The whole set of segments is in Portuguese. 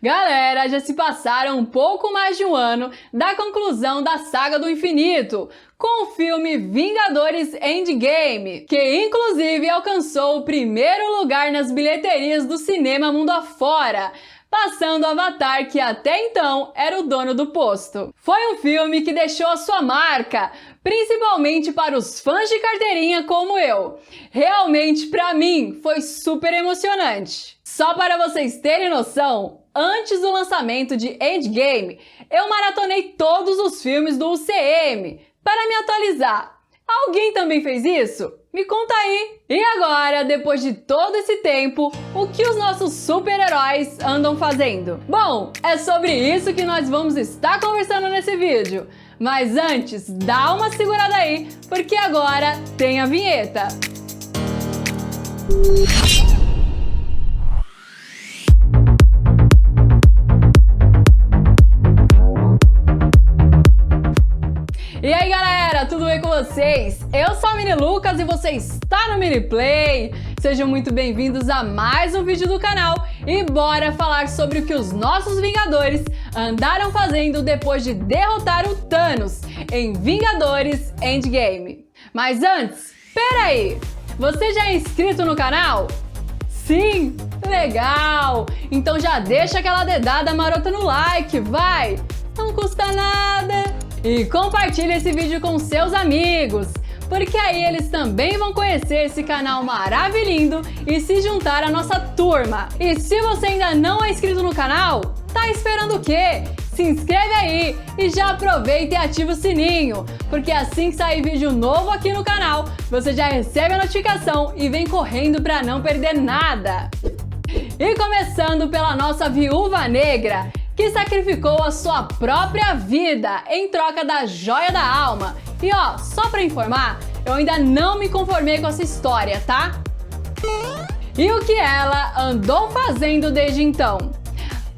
Galera, já se passaram um pouco mais de um ano da conclusão da Saga do Infinito, com o filme Vingadores Endgame, que inclusive alcançou o primeiro lugar nas bilheterias do cinema mundo afora, passando o Avatar, que até então era o dono do posto. Foi um filme que deixou a sua marca, principalmente para os fãs de carteirinha como eu. Realmente, para mim, foi super emocionante. Só para vocês terem noção, antes do lançamento de Endgame, eu maratonei todos os filmes do UCM para me atualizar. Alguém também fez isso? Me conta aí! E agora, depois de todo esse tempo, o que os nossos super-heróis andam fazendo? Bom, é sobre isso que nós vamos estar conversando nesse vídeo. Mas antes, dá uma segurada aí, porque agora tem a vinheta. E aí galera, tudo bem com vocês? Eu sou a Mini Lucas e você está no Mini Play. Sejam muito bem-vindos a mais um vídeo do canal e bora falar sobre o que os nossos Vingadores andaram fazendo depois de derrotar o Thanos em Vingadores Endgame. Mas antes, peraí, você já é inscrito no canal? Sim? Legal! Então já deixa aquela dedada marota no like, vai! Não custa nada! E compartilhe esse vídeo com seus amigos, porque aí eles também vão conhecer esse canal maravilhoso e se juntar à nossa turma. E se você ainda não é inscrito no canal, tá esperando o quê? Se inscreve aí e já aproveita e ativa o sininho, porque assim que sair vídeo novo aqui no canal, você já recebe a notificação e vem correndo para não perder nada. E começando pela nossa Viúva Negra, que sacrificou a sua própria vida em troca da Joia da Alma. E ó, só pra informar, eu ainda não me conformei com essa história, tá? E o que ela andou fazendo desde então?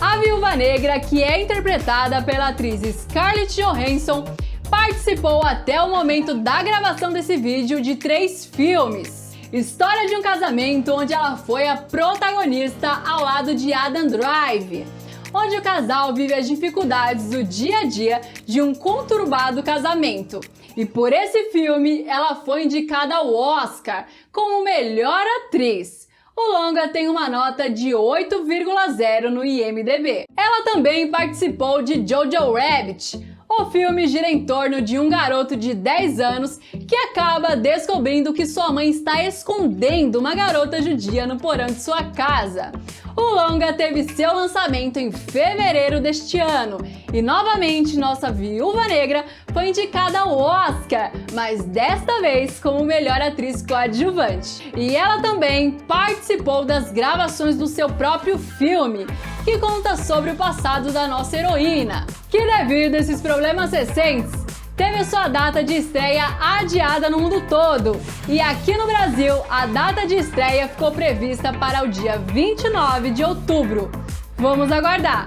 A Viúva Negra, que é interpretada pela atriz Scarlett Johansson, participou até o momento da gravação desse vídeo de 3 filmes. História de um casamento, onde ela foi a protagonista ao lado de Adam Drive, onde o casal vive as dificuldades do dia a dia de um conturbado casamento. E por esse filme, ela foi indicada ao Oscar como melhor atriz. O longa tem uma nota de 8,0 no IMDb. Ela também participou de Jojo Rabbit. O filme gira em torno de um garoto de 10 anos que acaba descobrindo que sua mãe está escondendo uma garota judia no porão de sua casa. O longa teve seu lançamento em fevereiro deste ano e novamente nossa Viúva Negra foi indicada ao Oscar, mas desta vez como melhor atriz coadjuvante. E ela também participou das gravações do seu próprio filme, que conta sobre o passado da nossa heroína, que devido a esses problemas recentes, teve sua data de estreia adiada no mundo todo. E aqui no Brasil, a data de estreia ficou prevista para o dia 29 de outubro. Vamos aguardar!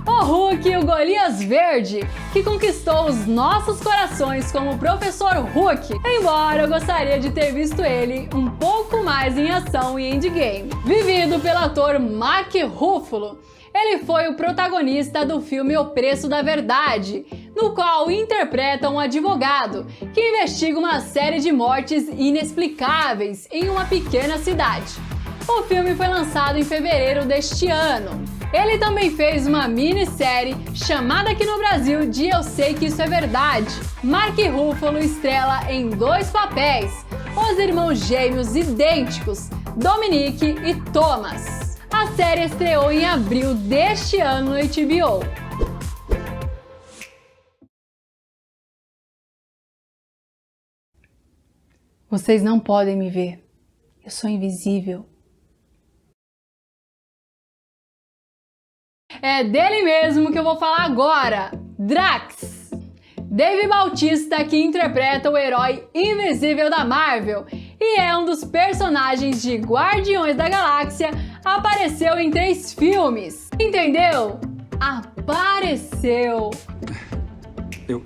O Hulk, o Golias Verde, que conquistou os nossos corações como Professor Hulk, embora eu gostaria de ter visto ele um pouco mais em ação em Endgame. Vivido pelo ator Mark Ruffalo, ele foi o protagonista do filme O Preço da Verdade, no qual interpreta um advogado que investiga uma série de mortes inexplicáveis em uma pequena cidade. O filme foi lançado em fevereiro deste ano. Ele também fez uma minissérie chamada aqui no Brasil de Eu Sei Que Isso É Verdade. Mark Ruffalo estrela em 2 papéis, os irmãos gêmeos idênticos, Dominic e Thomas. A série estreou em abril deste ano no HBO. Vocês não podem me ver. Eu sou invisível. É dele mesmo que eu vou falar agora, Drax. Dave Bautista, que interpreta o herói invisível da Marvel e é um dos personagens de Guardiões da Galáxia, apareceu em 3 filmes. Entendeu? Apareceu.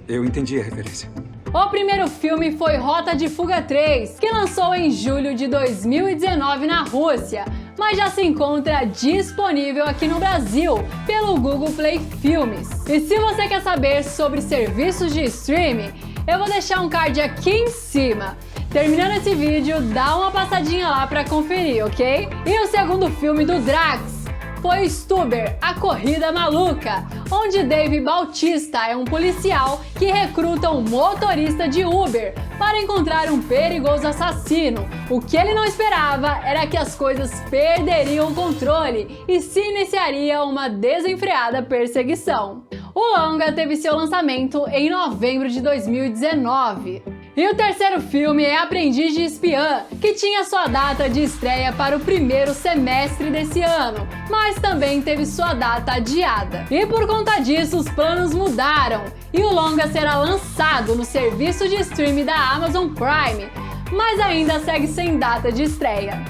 Eu entendi a referência. O primeiro filme foi Rota de Fuga 3, que lançou em julho de 2019 na Rússia, mas já se encontra disponível aqui no Brasil pelo Google Play Filmes. E se você quer saber sobre serviços de streaming, eu vou deixar um card aqui em cima. Terminando esse vídeo, dá uma passadinha lá para conferir, ok? E o segundo filme do Drax foi Stuber, A Corrida Maluca, onde Dave Bautista é um policial que recruta um motorista de Uber para encontrar um perigoso assassino. O que ele não esperava era que as coisas perderiam o controle e se iniciaria uma desenfreada perseguição. O longa teve seu lançamento em novembro de 2019. E o terceiro filme é Aprendiz de Espiã, que tinha sua data de estreia para o primeiro semestre desse ano, mas também teve sua data adiada. E por conta disso, os planos mudaram, e o longa será lançado no serviço de streaming da Amazon Prime, mas ainda segue sem data de estreia.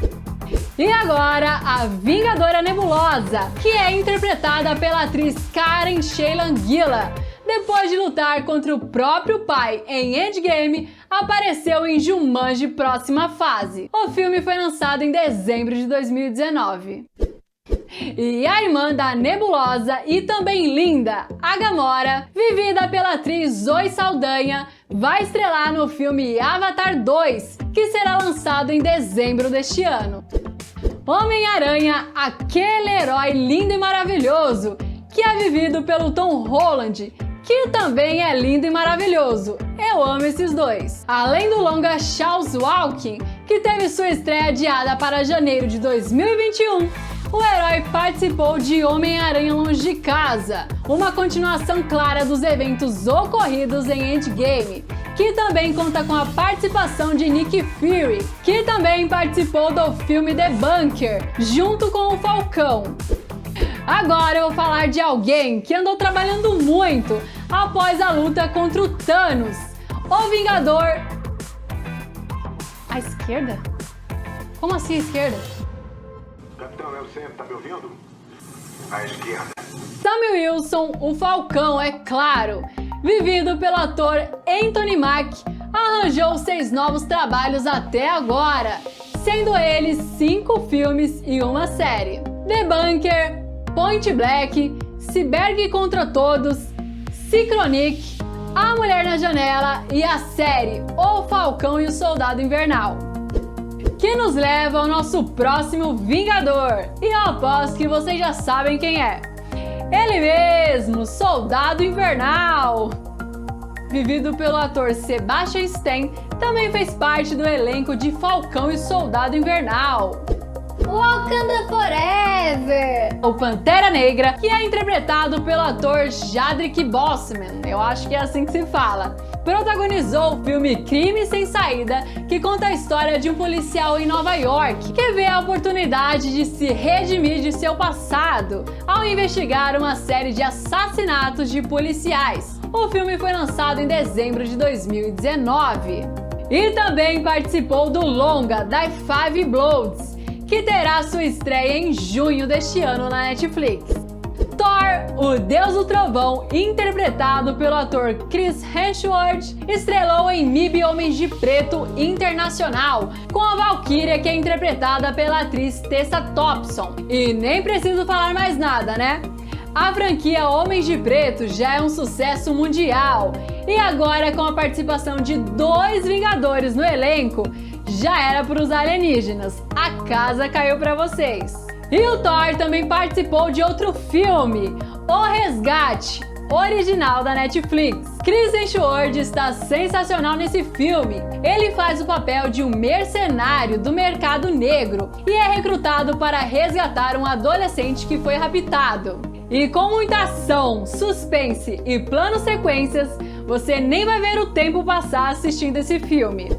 E agora, a Vingadora Nebulosa, que é interpretada pela atriz Karen Shayla. Depois de lutar contra o próprio pai em Endgame, apareceu em Jumanji Próxima Fase. O filme foi lançado em dezembro de 2019. E a irmã da Nebulosa e também linda, a Gamora, vivida pela atriz Zoe Saldanha, vai estrelar no filme Avatar 2, que será lançado em dezembro deste ano. Homem-Aranha, aquele herói lindo e maravilhoso, que é vivido pelo Tom Holland, que também é lindo e maravilhoso. Eu amo esses dois. Além do longa Charles Walking, que teve sua estreia adiada para janeiro de 2021, o herói participou de Homem-Aranha Longe de Casa, uma continuação clara dos eventos ocorridos em Endgame, que também conta com a participação de Nick Fury, que também participou do filme The Bunker, junto com o Falcão. Agora eu vou falar de alguém que andou trabalhando muito após a luta contra o Thanos, o Vingador... À esquerda? Como assim à esquerda? Capitão, é o Sam, tá me ouvindo? À esquerda. Samuel Wilson, o Falcão, é claro, vivido pelo ator Anthony Mack, arranjou 6 novos trabalhos até agora, sendo eles 5 filmes e uma série. The Bunker, Point Black, Cyberg contra Todos, Synchronic, A Mulher na Janela e a série O Falcão e o Soldado Invernal. Que nos leva ao nosso próximo Vingador, e eu aposto que vocês já sabem quem é. Ele mesmo, Soldado Invernal! Vivido pelo ator Sebastian Stan, também fez parte do elenco de Falcão e Soldado Invernal. Wakanda Forever! O Pantera Negra, que é interpretado pelo ator Chadwick Boseman, eu acho que é assim que se fala, protagonizou o filme Crime Sem Saída, que conta a história de um policial em Nova York que vê a oportunidade de se redimir de seu passado ao investigar uma série de assassinatos de policiais. O filme foi lançado em dezembro de 2019. E também participou do longa Die Five Bloods, que terá sua estreia em junho deste ano na Netflix. Thor, o Deus do Trovão, interpretado pelo ator Chris Hemsworth, estrelou em MIB Homens de Preto Internacional, com a Valkyria, que é interpretada pela atriz Tessa Thompson. E nem preciso falar mais nada, né? A franquia Homens de Preto já é um sucesso mundial, e agora com a participação de 2 Vingadores no elenco, já era para os alienígenas. A casa caiu para vocês. E o Thor também participou de outro filme, O Resgate, original da Netflix. Chris Hemsworth está sensacional nesse filme. Ele faz o papel de um mercenário do mercado negro e é recrutado para resgatar um adolescente que foi raptado. E com muita ação, suspense e planos sequências, você nem vai ver o tempo passar assistindo esse filme.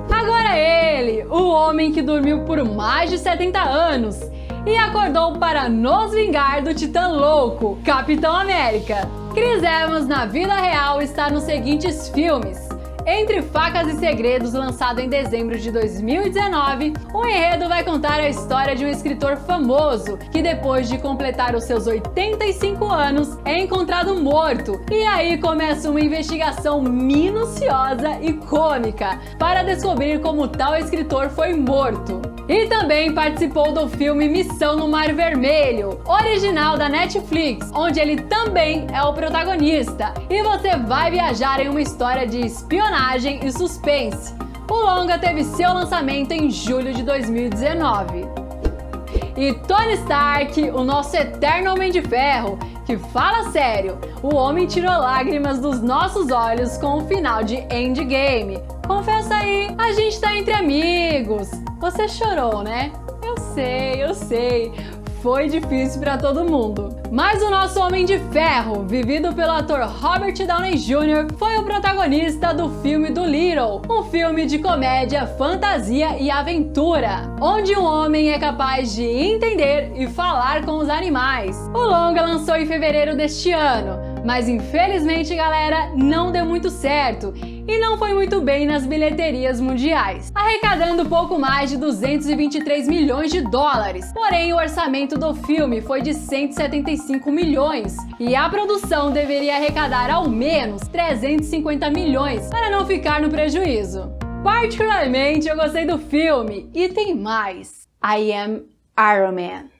Agora ele, o homem que dormiu por mais de 70 anos e acordou para nos vingar do Titã Louco, Capitão América. Chris Evans na vida real está nos seguintes filmes: Entre Facas e Segredos, lançado em dezembro de 2019, o enredo vai contar a história de um escritor famoso que, depois de completar os seus 85 anos, é encontrado morto. E aí começa uma investigação minuciosa e cômica para descobrir como tal escritor foi morto. E também participou do filme Missão no Mar Vermelho, original da Netflix, onde ele também é o protagonista. E você vai viajar em uma história de espionagem e suspense. O longa teve seu lançamento em julho de 2019. E Tony Stark, o nosso eterno Homem de Ferro, que fala sério, o homem tirou lágrimas dos nossos olhos com o final de Endgame. Confessa aí, a gente tá entre amigos. Você chorou, né? Eu sei. Foi difícil pra todo mundo. Mas o nosso Homem de Ferro, vivido pelo ator Robert Downey Jr., foi o protagonista do filme Dolittle, um filme de comédia, fantasia e aventura, onde um homem é capaz de entender e falar com os animais. O longa lançou em fevereiro deste ano, mas infelizmente, galera, não deu muito certo e não foi muito bem nas bilheterias mundiais, arrecadando pouco mais de 223 milhões de dólares. Porém, o orçamento do filme foi de 175 milhões e a produção deveria arrecadar ao menos 350 milhões para não ficar no prejuízo. Particularmente, eu gostei do filme e tem mais. I am Iron Man.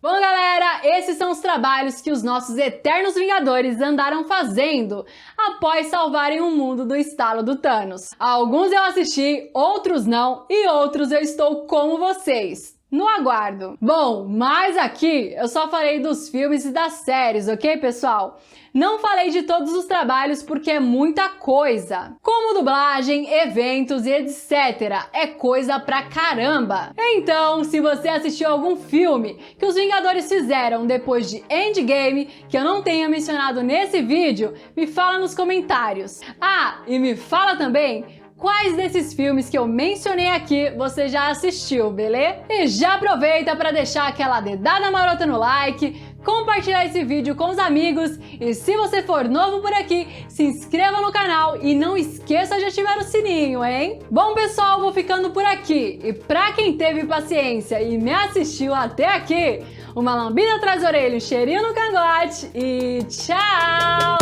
Bom, galera, esses são os trabalhos que os nossos eternos Vingadores andaram fazendo após salvarem o mundo do estalo do Thanos. Alguns eu assisti, outros não, e outros eu estou como vocês, no aguardo. Bom, mas aqui eu só falei dos filmes e das séries, ok, pessoal? Não falei de todos os trabalhos porque é muita coisa. Como dublagem, eventos e etc. É coisa pra caramba. Então, se você assistiu algum filme que os Vingadores fizeram depois de Endgame, que eu não tenha mencionado nesse vídeo, me fala nos comentários. Ah, e me fala também quais desses filmes que eu mencionei aqui você já assistiu, beleza? E já aproveita para deixar aquela dedada marota no like, compartilhar esse vídeo com os amigos e se você for novo por aqui, se inscreva no canal e não esqueça de ativar o sininho, hein? Bom, pessoal, vou ficando por aqui e pra quem teve paciência e me assistiu até aqui, uma lambida atrás da orelha, um cheirinho no cangote e tchau!